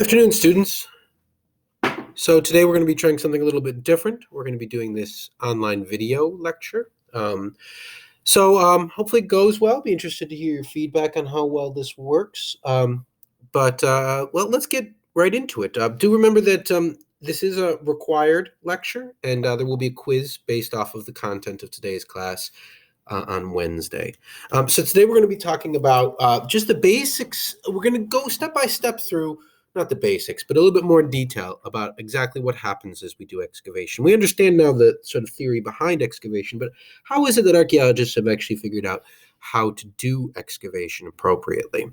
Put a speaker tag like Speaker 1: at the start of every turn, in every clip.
Speaker 1: Afternoon, students. So today we're going to be trying something a little bit different. We're going to be doing this online video lecture. Hopefully it goes well. Be interested to hear your feedback on how well this works. Let's get right into it. Do remember that this is a required lecture, and there will be a quiz based off of the content of today's class on Wednesday. So today we're going to be talking about just the basics. We're going to go step by step through, not the basics, but a little bit more detail about exactly what happens as we do excavation. We understand now the sort of theory behind excavation, but how is it that archaeologists have actually figured out how to do excavation appropriately?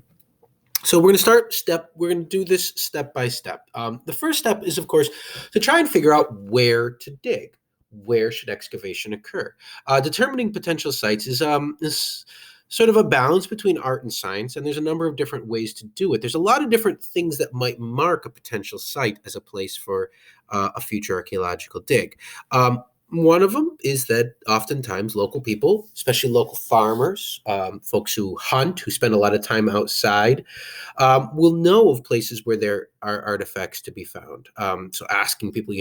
Speaker 1: So we're going to do this step by step. The first step is, of course, to try and figure out where to dig. Where should excavation occur? Determining potential sites is sort of a balance between art and science, and there's a number of different ways to do it. There's a lot of different things that might mark a potential site as a place for a future archaeological dig. One of them is that oftentimes local people, especially local farmers, folks who hunt, who spend a lot of time outside, will know of places where there are artifacts to be found. So asking people,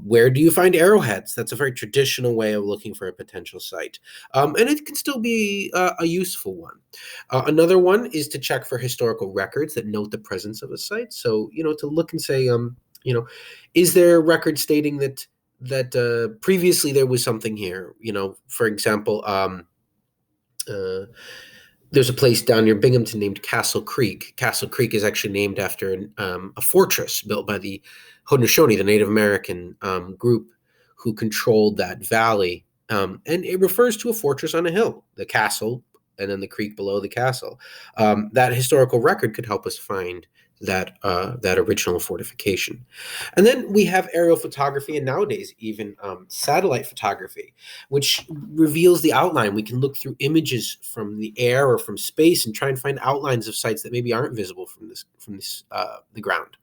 Speaker 1: where do you find arrowheads? That's a very traditional way of looking for a potential site. And it can still be a useful one. Another one is to check for historical records that note the presence of a site. So, to look and say, is there a record stating that previously there was something here? For example, there's a place down near Binghamton named Castle Creek. Castle Creek is actually named after a fortress built by the Haudenosaunee, the Native American group who controlled that valley. And it refers to a fortress on a hill, the castle, and then the creek below the castle. That historical record could help us find that original fortification. And then we have aerial photography, and nowadays even satellite photography, which reveals the outline. We can look through images from the air or from space and try and find outlines of sites that maybe aren't visible from the ground.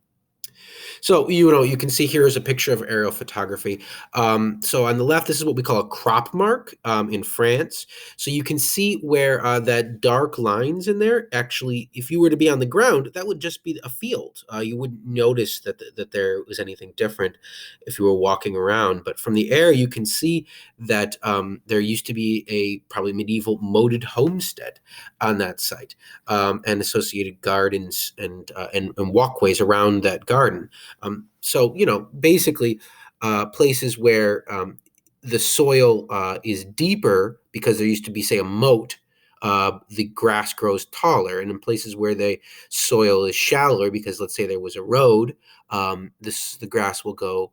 Speaker 1: So, you can see here is a picture of aerial photography. So on the left, this is what we call a crop mark in France. So you can see where that dark lines in there, actually, if you were to be on the ground, that would just be a field. You wouldn't notice that there was anything different if you were walking around. But from the air, you can see that there used to be a probably medieval moated homestead on that site, and associated gardens and walkways around that garden. Basically, places where the soil is deeper because there used to be, say, a moat, the grass grows taller. And in places where the soil is shallower, because let's say there was a road, the grass will grow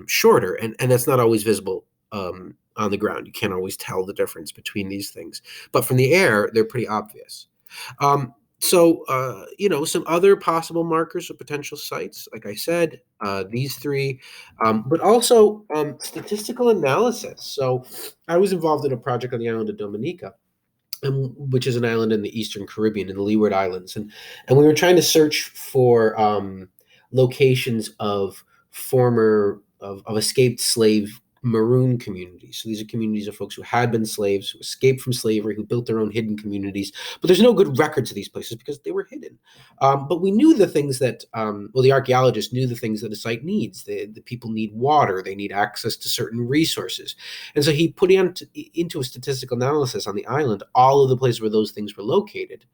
Speaker 1: shorter. And that's not always visible on the ground. You can't always tell the difference between these things. But from the air, they're pretty obvious. Some other possible markers of potential sites, like I said, these three, but also statistical analysis. So I was involved in a project on the island of Dominica, which is an island in the Eastern Caribbean, in the Leeward Islands. And we were trying to search for locations of escaped slave maroon communities. So these are communities of folks who had been slaves, who escaped from slavery, who built their own hidden communities. But there's no good records of these places because they were hidden. But we knew the things that, the archaeologists knew the things that a site needs. The people need water. They need access to certain resources. And so he put into a statistical analysis on the island all of the places where those things were located,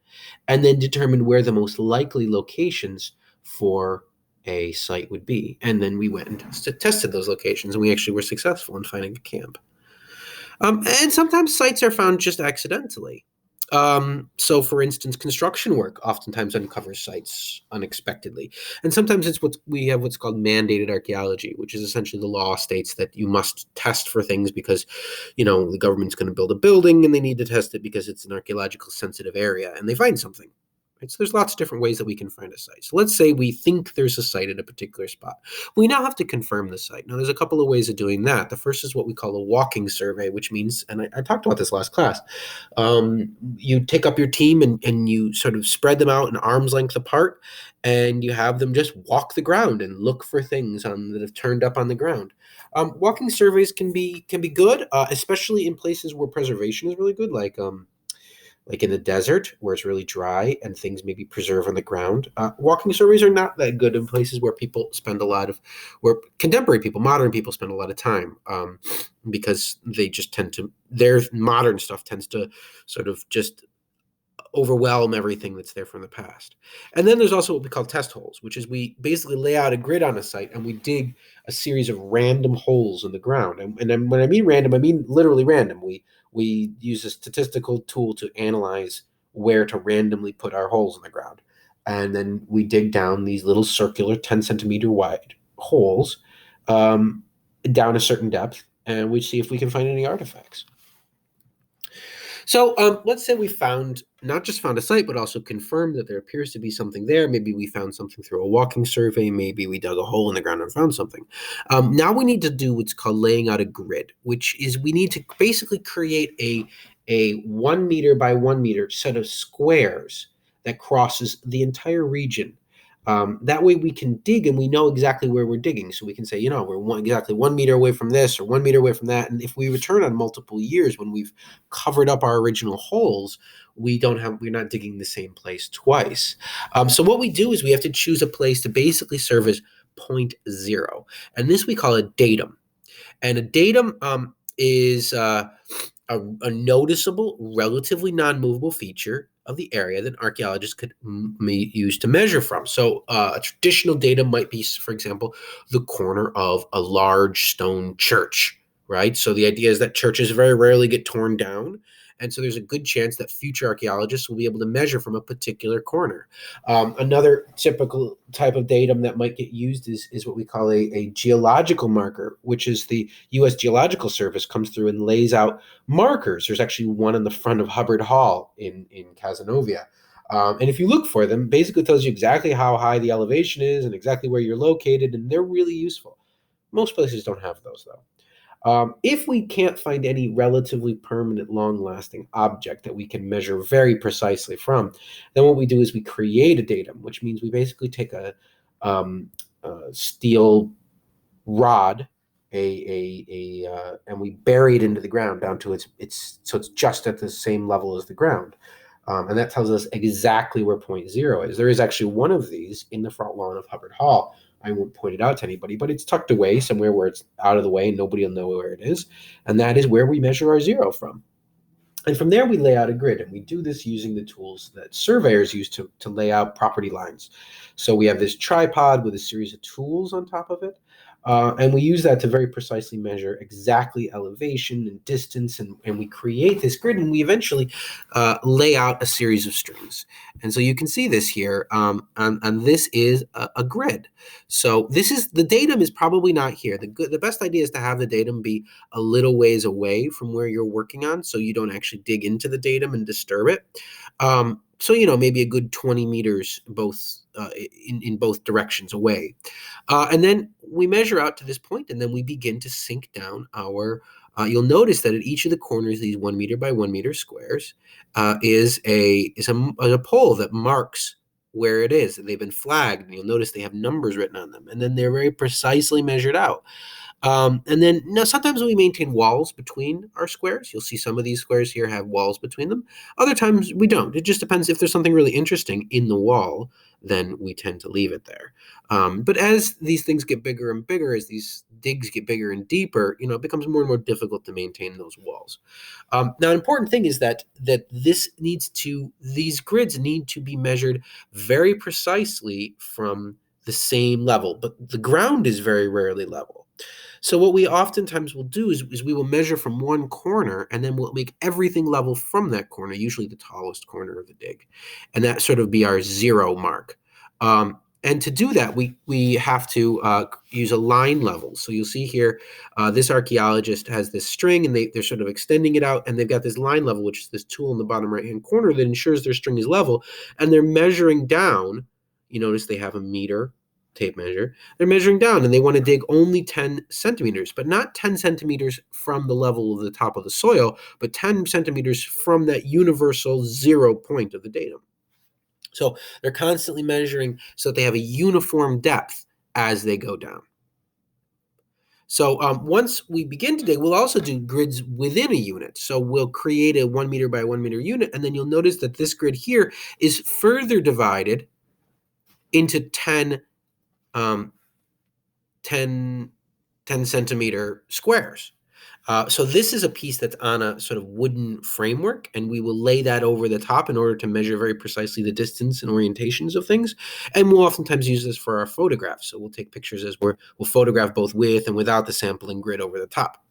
Speaker 1: and then determined where the most likely locations for a site would be. And then we went and tested those locations, and we actually were successful in finding a camp. And sometimes sites are found just accidentally. So for instance, construction work oftentimes uncovers sites unexpectedly. And sometimes we have what's called mandated archaeology, which is essentially the law states that you must test for things because, the government's going to build a building and they need to test it because it's an archaeological sensitive area, and they find something. So there's lots of different ways that we can find a site. So let's say we think there's a site at a particular spot. We now have to confirm the site. Now, there's a couple of ways of doing that. The first is what we call a walking survey, which means, and I talked about this last class, you take up your team and you sort of spread them out an arm's length apart, and you have them just walk the ground and look for things that have turned up on the ground. Walking surveys can be good, especially in places where preservation is really good, like like in the desert where it's really dry and things maybe preserve on the ground. Walking surveys are not that good in places where people spend a lot of, where contemporary people, modern people spend a lot of time, because they just tend to, their modern stuff tends to sort of just overwhelm everything that's there from the past. And then there's also what we call test holes, which is we basically lay out a grid on a site and we dig a series of random holes in the ground. And then when I mean random, I mean literally random. We use a statistical tool to analyze where to randomly put our holes in the ground. And then we dig down these little circular 10 centimeter wide holes, down a certain depth, and we see if we can find any artifacts. So let's say we found, not just found a site, but also confirmed that there appears to be something there. Maybe we found something through a walking survey. Maybe we dug a hole in the ground and found something. Now we need to do what's called laying out a grid, which is we need to basically create a 1 meter by 1 meter set of squares that crosses the entire region. That way we can dig and we know exactly where we're digging. So we can say, we're exactly 1 meter away from this or 1 meter away from that. And if we return on multiple years when we've covered up our original holes, we're not digging the same place twice. So what we do is we have to choose a place to basically serve as point zero. And this we call a datum. And a datum is a noticeable, relatively non-movable feature of the area that archaeologists could use to measure from. So a traditional datum might be, for example, the corner of a large stone church, right? So the idea is that churches very rarely get torn down. And so there's a good chance that future archaeologists will be able to measure from a particular corner. Another typical type of datum that might get used is what we call a geological marker, which is the U.S. Geological Service comes through and lays out markers. There's actually one on the front of Hubbard Hall in Cazenovia. And if you look for them, basically tells you exactly how high the elevation is and exactly where you're located, and they're really useful. Most places don't have those, though. If we can't find any relatively permanent, long-lasting object that we can measure very precisely from, then what we do is we create a datum, which means we basically take a steel rod, and we bury it into the ground down to it's just at the same level as the ground. And that tells us exactly where point zero is. There is actually one of these in the front lawn of Hubbard Hall. I won't point it out to anybody, but it's tucked away somewhere where it's out of the way and nobody will know where it is. And that is where we measure our zero from. And from there, we lay out a grid, and we do this using the tools that surveyors use to lay out property lines. So we have this tripod with a series of tools on top of it. And we use that to very precisely measure exactly elevation and distance, and we create this grid, and we eventually lay out a series of strings. And so you can see this here, and this is a grid. So the datum is probably not here. The best idea is to have the datum be a little ways away from where you're working on, so you don't actually dig into the datum and disturb it. So maybe a good 20 meters in both directions away. And then we measure out to this point, and then we begin to sink down our. You'll notice that at each of the corners, these 1 meter by 1 meter squares, is a pole that marks where it is. They've been flagged, and you'll notice they have numbers written on them, and then they're very precisely measured out. And then now sometimes we maintain walls between our squares. You'll see some of these squares here have walls between them. Other times we don't. It just depends. If there's something really interesting in the wall, then we tend to leave it there. But as these things get bigger and bigger, as these digs get bigger and deeper, it becomes more and more difficult to maintain those walls. Now, an important thing is that these grids need to be measured very precisely from the same level, but the ground is very rarely level. So what we oftentimes will do is we will measure from one corner, and then we'll make everything level from that corner, usually the tallest corner of the dig. And that sort of be our zero mark. And to do that, we have to use a line level. So you'll see here, this archaeologist has this string, and they're sort of extending it out, and they've got this line level, which is this tool in the bottom right-hand corner that ensures their string is level, and they're measuring down. You notice they have a meter tape measure. They're measuring down, and they want to dig only 10 centimeters, but not 10 centimeters from the level of the top of the soil, but 10 centimeters from that universal 0 point of the datum. So they're constantly measuring so that they have a uniform depth as they go down. So once we begin to dig, we'll also do grids within a unit. So we'll create a 1 meter by 1 meter unit, and then you'll notice that this grid here is further divided into 10, um, 10, 10 centimeter squares. So this is a piece that's on a sort of wooden framework, and we will lay that over the top in order to measure very precisely the distance and orientations of things. And we'll oftentimes use this for our photographs. So we'll take pictures as we'll photograph both with and without the sampling grid over the top.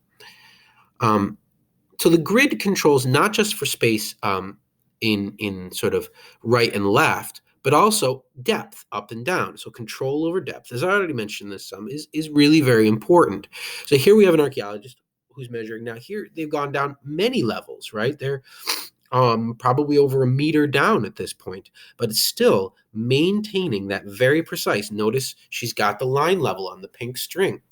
Speaker 1: So the grid controls not just for space in sort of right and left, but also depth up and down. So control over depth, as I already mentioned this some, is really very important. So here we have an archaeologist who's measuring. Now here they've gone down many levels, right? They're probably over a meter down at this point, but it's still maintaining that very precise. Notice she's got the line level on the pink string,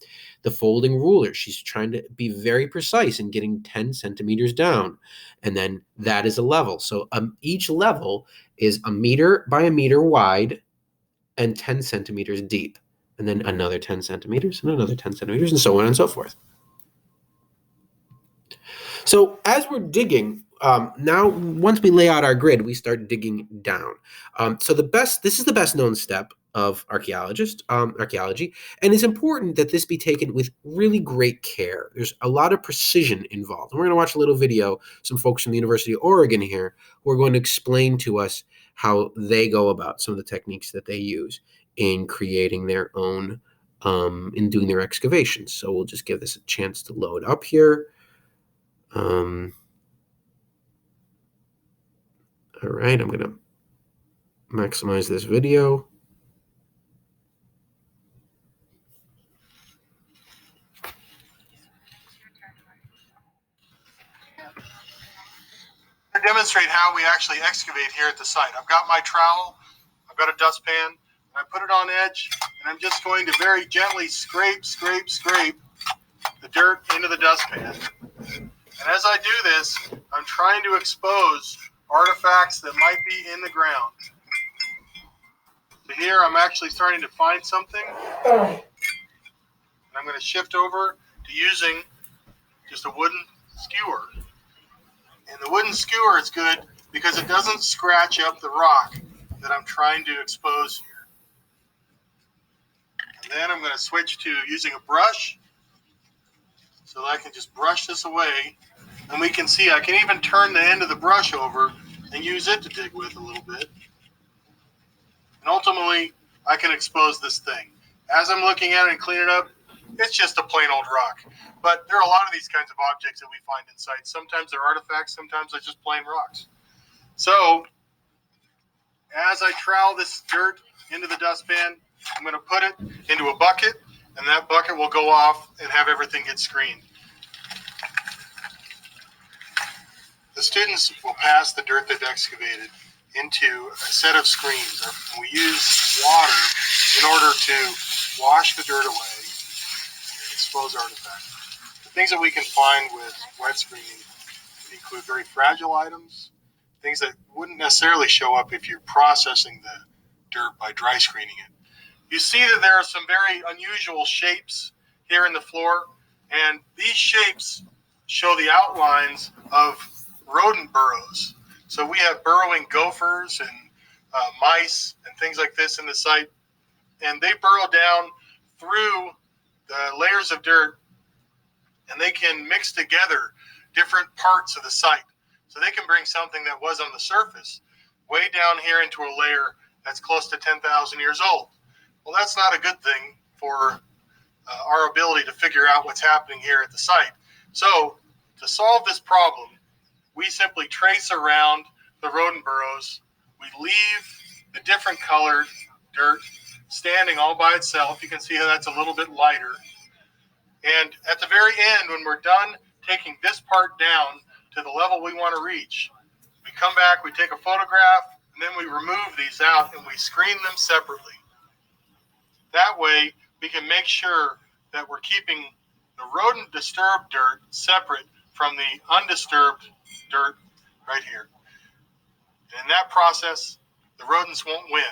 Speaker 1: the folding ruler. She's trying to be very precise in getting 10 centimeters down. And then that is a level. So each level is a meter by a meter wide and 10 centimeters deep. And then another 10 centimeters and another 10 centimeters and so on and so forth. So as we're digging, now once we lay out our grid, we start digging down. So this is the best known step of archaeology, and it's important that this be taken with really great care. There's a lot of precision involved. And we're going to watch a little video, some folks from the University of Oregon here, who are going to explain to us how they go about some of the techniques that they use in creating their own, in doing their excavations. So we'll just give this a chance to load up here. All right, I'm going to maximize this video.
Speaker 2: To demonstrate how we actually excavate here at the site. I've got my trowel, I've got a dustpan, and I put it on edge, and I'm just going to very gently scrape the dirt into the dustpan. And as I do this, I'm trying to expose artifacts that might be in the ground. So here I'm actually starting to find something. And I'm going to shift over to using just a wooden skewer. And the wooden skewer is good because it doesn't scratch up the rock that I'm trying to expose here. And then I'm going to switch to using a brush so that I can just brush this away. And we can see I can even turn the end of the brush over and use it to dig with a little bit. And ultimately, I can expose this thing. As I'm looking at it and clean it up, it's just a plain old rock. But there are a lot of these kinds of objects that we find in sites. Sometimes they're artifacts, sometimes they're just plain rocks. So, as I trowel this dirt into the dustpan, I'm going to put it into a bucket, and that bucket will go off and have everything get screened. The students will pass the dirt they've excavated into a set of screens. We use water in order to wash the dirt away and expose artifacts. The things that we can find with wet screening include very fragile items, things that wouldn't necessarily show up if you're processing the dirt by dry screening it. You see that there are some very unusual shapes here in the floor, and these shapes show the outlines of rodent burrows. So we have burrowing gophers and mice and things like this in the site, and they burrow down through the layers of dirt, and they can mix together different parts of the site. So they can bring something that was on the surface way down here into a layer that's close to 10,000 years old. Well, that's not a good thing for our ability to figure out what's happening here at the site. So to solve this problem, we simply trace around the rodent burrows. We leave the different colored dirt standing all by itself. You can see how that's a little bit lighter. And at the very end, when we're done taking this part down to the level we want to reach, we come back, we take a photograph, and then we remove these out and we screen them separately. That way, we can make sure that we're keeping the rodent disturbed dirt separate from the undisturbed dirt right here. And in that process, the rodents won't win.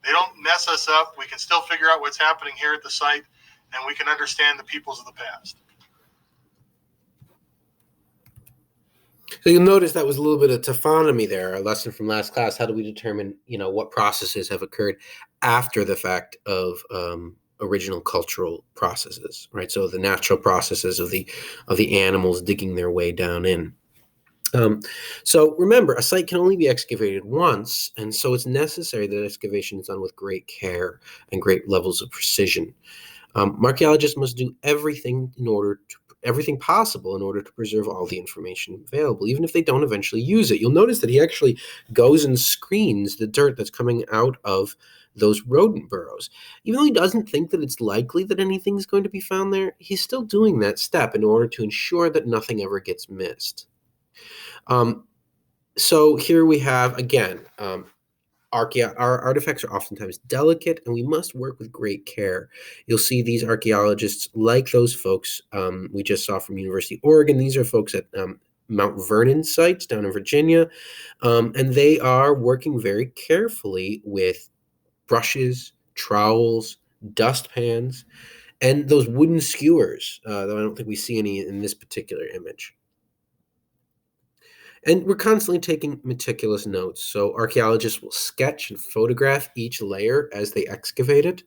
Speaker 2: They don't mess us up. We can still figure out what's happening here at the site, and we can understand the peoples of the past.
Speaker 1: So you'll notice that was a little bit of taphonomy there, a lesson from last class. How do we determine, what processes have occurred after the fact of original cultural processes, right? So the natural processes of the animals digging their way down in. So remember, a site can only be excavated once, and so it's necessary that excavation is done with great care and great levels of precision. Archaeologists must do everything possible in order to preserve all the information available, even if they don't eventually use it. You'll notice that he actually goes and screens the dirt that's coming out of those rodent burrows. Even though he doesn't think that it's likely that anything's going to be found there, he's still doing that step in order to ensure that nothing ever gets missed. So here we have, again, our artifacts are oftentimes delicate, and we must work with great care. You'll see these archaeologists, like those folks we just saw from University of Oregon. These are folks at Mount Vernon sites down in Virginia, and they are working very carefully with brushes, trowels, dustpans, and those wooden skewers, though I don't think we see any in this particular image. And we're constantly taking meticulous notes. So archaeologists will sketch and photograph each layer as they excavate it.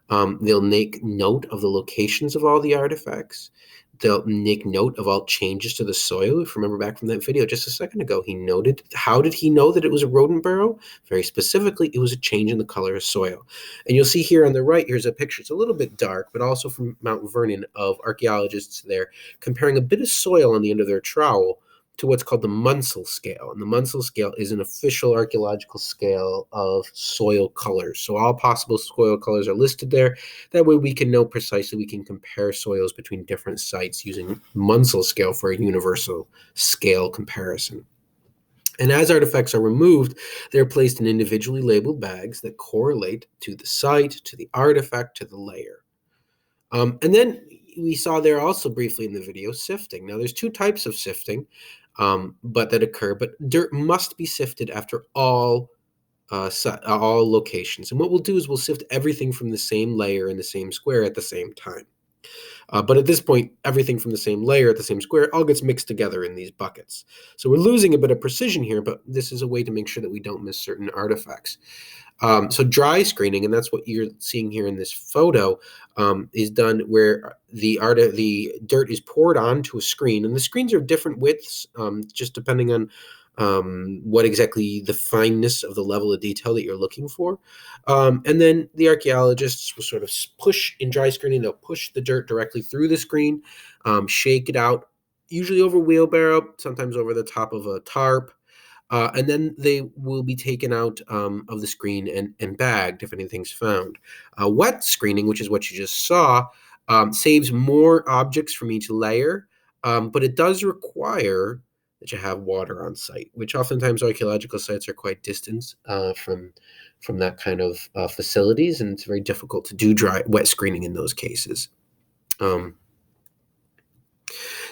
Speaker 1: They'll make note of the locations of all the artifacts. They'll make note of all changes to the soil. If you remember back from that video just a second ago, he noted, how did he know that it was a rodent burrow? Very specifically, it was a change in the color of soil. And you'll see here on the right, here's a picture. It's a little bit dark, but also from Mount Vernon, of archaeologists there comparing a bit of soil on the end of their trowel to what's called the Munsell scale. And the Munsell scale is an official archaeological scale of soil colors. So all possible soil colors are listed there. That way we can know precisely, we can compare soils between different sites using Munsell scale for a universal scale comparison. And as artifacts are removed, they're placed in individually labeled bags that correlate to the site, to the artifact, to the layer. And then we saw there also briefly in the video sifting. Now there's two types of sifting but dirt must be sifted after all locations. And what we'll do is we'll sift everything from the same layer in the same square at the same time. But at this point, everything from the same layer at the same square all gets mixed together in these buckets. So we're losing a bit of precision here, but this is a way to make sure that we don't miss certain artifacts. So dry screening, and that's what you're seeing here in this photo, is done where the dirt is poured onto a screen, and the screens are different widths, just depending on what exactly the fineness of the level of detail that you're looking for. And then the archaeologists will sort of push in dry screening. They'll push the dirt directly through the screen, shake it out, usually over wheelbarrow, sometimes over the top of a tarp. And then they will be taken out of the screen and bagged if anything's found. Wet screening, which is what you just saw, saves more objects from each layer, but it does require that you have water on site, which oftentimes archaeological sites are quite distant from that kind of facilities, and it's very difficult to do wet screening in those cases.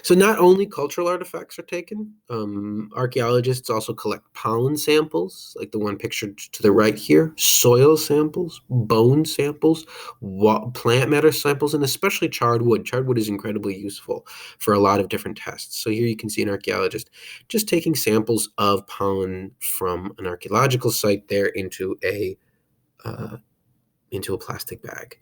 Speaker 1: So not only cultural artifacts are taken, archaeologists also collect pollen samples, like the one pictured to the right here, soil samples, bone samples, plant matter samples, and especially charred wood. Charred wood is incredibly useful for a lot of different tests. So here you can see an archaeologist just taking samples of pollen from an archaeological site there into a plastic bag.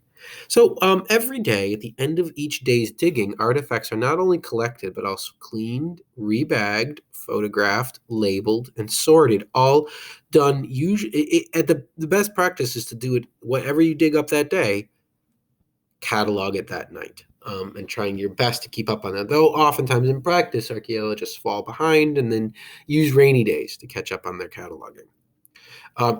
Speaker 1: So every day, at the end of each day's digging, artifacts are not only collected, but also cleaned, rebagged, photographed, labeled, and sorted, all done usually. The best practice is to do it, whatever you dig up that day, catalog it that night. And trying your best to keep up on that. Though oftentimes in practice, archaeologists fall behind and then use rainy days to catch up on their cataloging.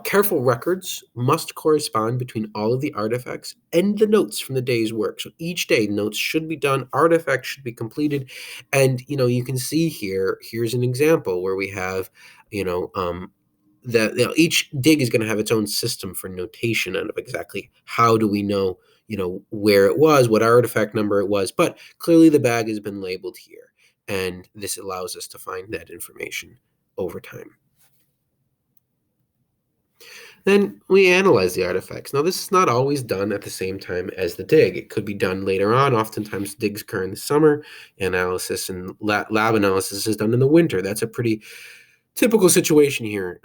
Speaker 1: Careful records must correspond between all of the artifacts and the notes from the day's work. So each day, notes should be done, artifacts should be completed, and you can see here's an example where we have, that each dig is going to have its own system for notation of exactly how do we know, where it was, what artifact number it was, but clearly the bag has been labeled here, and this allows us to find that information over time. Then we analyze the artifacts. Now, this is not always done at the same time as the dig. It could be done later on. Oftentimes, digs occur in the summer. Analysis and lab analysis is done in the winter. That's a pretty typical situation here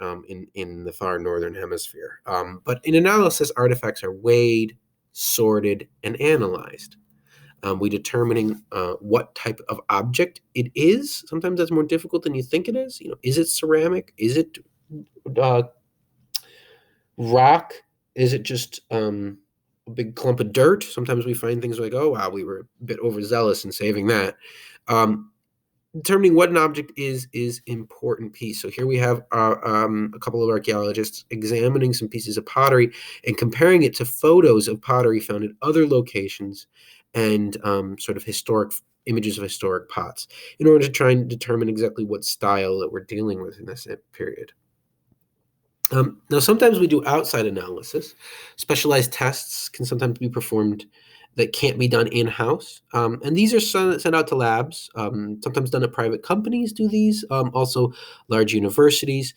Speaker 1: in the far northern hemisphere. But in analysis, artifacts are weighed, sorted, and analyzed. We determining what type of object it is. Sometimes that's more difficult than you think it is. Is it ceramic? Is it uh, rock? Is it just a big clump of dirt? Sometimes we find things like, oh wow, we were a bit overzealous in saving that. Determining what an object is important piece. So here we have a couple of archaeologists examining some pieces of pottery and comparing it to photos of pottery found in other locations and sort of historic images of historic pots in order to try and determine exactly what style that we're dealing with in this period. Now, sometimes we do outside analysis. Specialized tests can sometimes be performed that can't be done in-house. And these are sent out to labs, sometimes done at private companies do these, also large universities.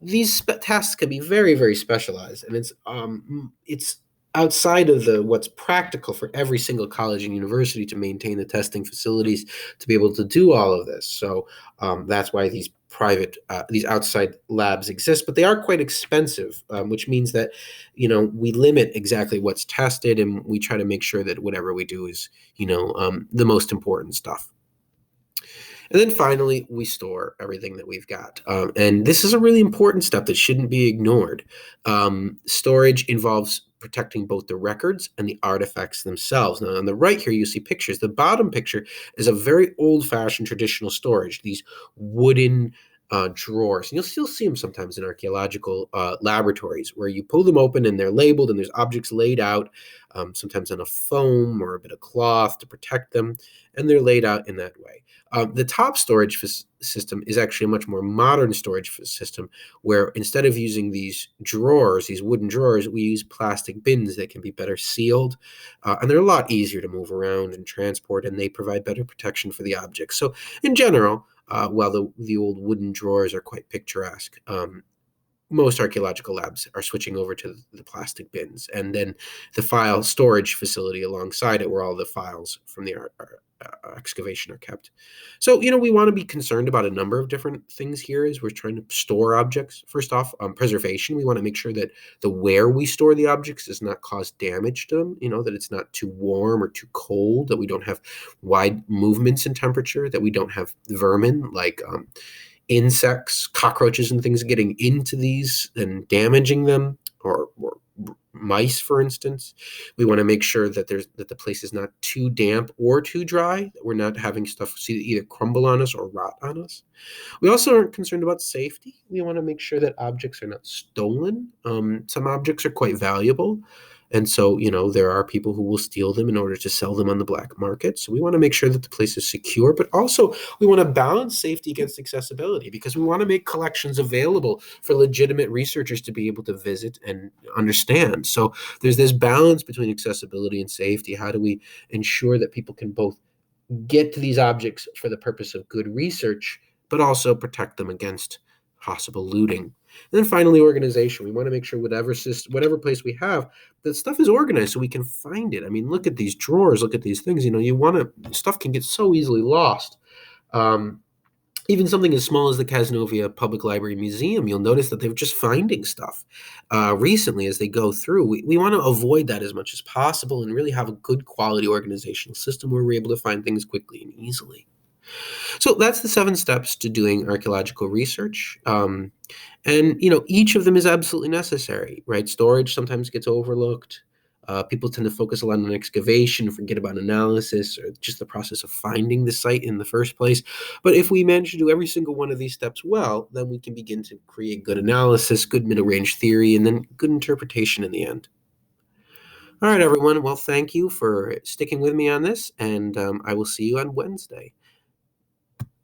Speaker 1: These tasks can be very, very specialized, and it's outside of what's practical for every single college and university to maintain the testing facilities to be able to do all of this. So that's why these outside labs exist, but they are quite expensive, which means that we limit exactly what's tested, and we try to make sure that whatever we do is the most important stuff. And then finally, we store everything that we've got. And this is a really important step that shouldn't be ignored. Storage involves protecting both the records and the artifacts themselves. Now, on the right here, you see pictures. The bottom picture is a very old-fashioned traditional storage, these wooden drawers. And you'll still see them sometimes in archaeological laboratories where you pull them open and they're labeled and there's objects laid out, sometimes on a foam or a bit of cloth to protect them, and they're laid out in that way. The top storage system is actually a much more modern storage system where instead of using these drawers, these wooden drawers, we use plastic bins that can be better sealed. And they're a lot easier to move around and transport, and they provide better protection for the objects. So in general, while the old wooden drawers are quite picturesque, most archaeological labs are switching over to the plastic bins, and then the file storage facility alongside it where all the files from the excavation are kept. So, we want to be concerned about a number of different things here as we're trying to store objects. First off, preservation. We want to make sure that where we store the objects does not cause damage to them, that it's not too warm or too cold, that we don't have wide movements in temperature, that we don't have vermin like insects, cockroaches, and things getting into these and damaging them, or mice, for instance. We want to make sure that the place is not too damp or too dry, that we're not having stuff either crumble on us or rot on us. We also aren't concerned about safety. We want to make sure that objects are not stolen. Some objects are quite valuable, and so there are people who will steal them in order to sell them on the black market. So we want to make sure that the place is secure, but also we want to balance safety against accessibility, because we want to make collections available for legitimate researchers to be able to visit and understand. So there's this balance between accessibility and safety. How do we ensure that people can both get to these objects for the purpose of good research, but also protect them against possible looting? And then finally, organization. We want to make sure whatever place we have, that stuff is organized so we can find it. I mean, look at these drawers, look at these things. Stuff can get so easily lost. Even something as small as the Cazenovia Public Library Museum, you'll notice that they're just finding stuff recently as they go through. We want to avoid that as much as possible and really have a good quality organizational system where we're able to find things quickly and easily. So that's the 7 steps to doing archaeological research. And each of them is absolutely necessary, right? Storage sometimes gets overlooked. People tend to focus a lot on excavation, forget about analysis, or just the process of finding the site in the first place. But if we manage to do every single one of these steps well, then we can begin to create good analysis, good middle range theory, and then good interpretation in the end. All right, everyone. Well, thank you for sticking with me on this, and I will see you on Wednesday.